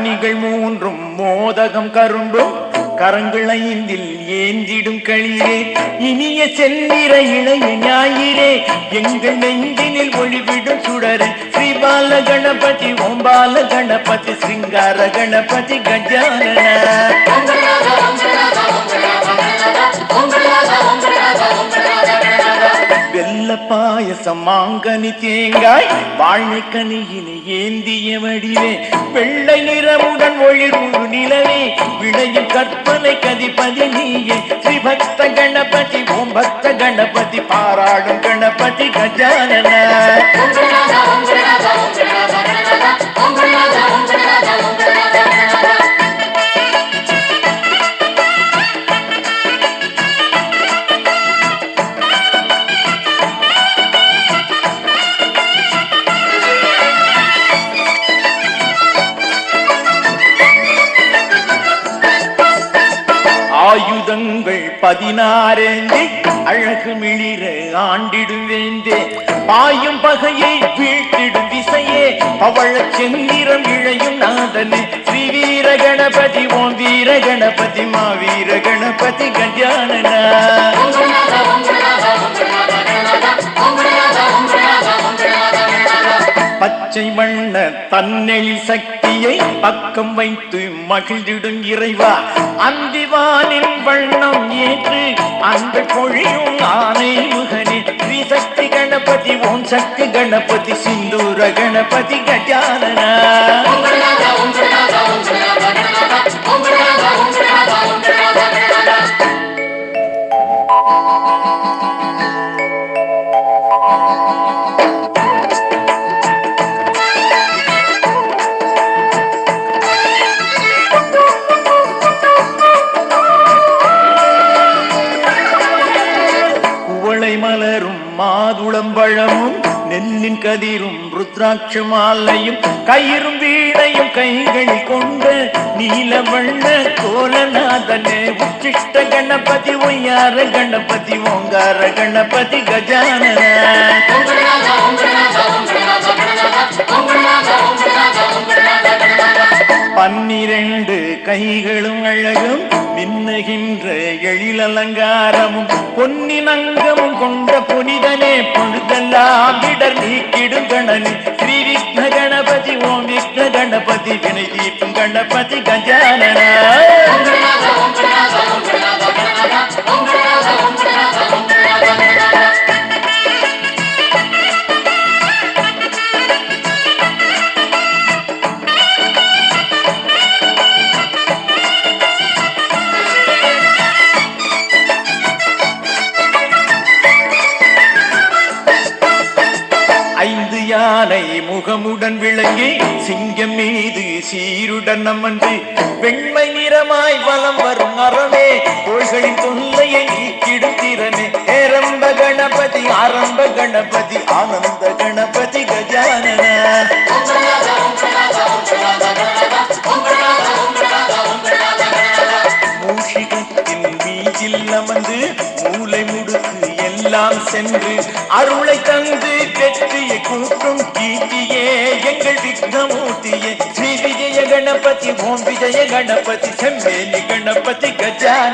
கனிகள் மூன்றும் மோதகம் கரும்பும் கரங்கள் ஐந்தில் ஏந்திடும் களிரே இனிய செந்நிற இளைய ஞாயிறே எங்கள் நெஞ்சினில் ஒளிவிடும் சுடரே ஸ்ரீபால கணபதி ஓம்பால கணபதி சிங்கார கணபதி கஜானன வெள்ள பாயசம் மாங்கனி தேங்காய் வாழைக்கனியினை ஏந்திய வடிவே வெள்ளை நிறமுடன் ஒளிர் முழு நிலவே விளையும் கற்பனை கதிபதி நீயே ஸ்ரீ பக்த கணபதி ஓம் பக்த கணபதி பாராடும் கணபதி கஜானன ஆயுதங்கள் 16 அழகு மிளிர ஆண்டிடும் வேந்தே பாயும் பகையை வீழ்த்திடும் திசையே பவள செந்நிறம் இழையும் நாதனே ஸ்ரீ வீர கணபதி ஓம் வீர கணபதி மாவீர கணபதி கஜானன பச்சை வண்ண தன்னெழி சக்தியை பக்கம் வைத்து மகிழ்ந்திடும் இறைவா அந்திவானின் வண்ணம் ஏற்று அந்த பொழியும் ஆனை முகனே ஸ்ரீ சக்தி கணபதி ஓம் சக்தி கணபதி சிந்தூர கணபதி கஜானன மலரும் மாதுளம்பழமும் நெல்லின் கதிரும் ருத்ராட்ச மாலையும் கயிறும் வீணையும் கைகளில் கொண்ட நீலவண்ண கோலநாதனே உச்சிஷ்ட கணபதி ஒய்யார கணபதி ஓங்கார கணபதி கஜானன பன்னிரண்டு கைகளும் அழகும் மின்னுகின்ற எழில் அலங்காரமும் பொன்னின் அங்கமும் கொண்ட புனிதனே பொழுதெல்லாம் இடர் நீக்கிடும் கணனே ஸ்ரீ விக்ன கணபதி ஓம் விக்ன கணபதி வினை தீர்க்கும் கணபதி கஜானன யானை முகமுடன் விளங்கி சிங்கம் மீது சீருடன் அமர்ந்து வெண்மை நிறமாய் வலம் வரும் அறமே கோள்களின் தொல்லையை நீக்கிடும் திறனே ஏரம்ப கணபதி ஆரம்ப கணபதி ஆனந்த கணபதி கஜானன மூஷிகத்தின் மீதில் அமர்ந்து மூளை முடுக்கு எல்லாம் சென்று அருளை தந்து வெற்றியை கூட்டும் கீர்த்தியே எங்கள் விக்னமூர்த்தியே ஸ்ரீ விஜய கணபதி ஓம் விஜய கணபதி செம்மேனி கணபதி கஜானன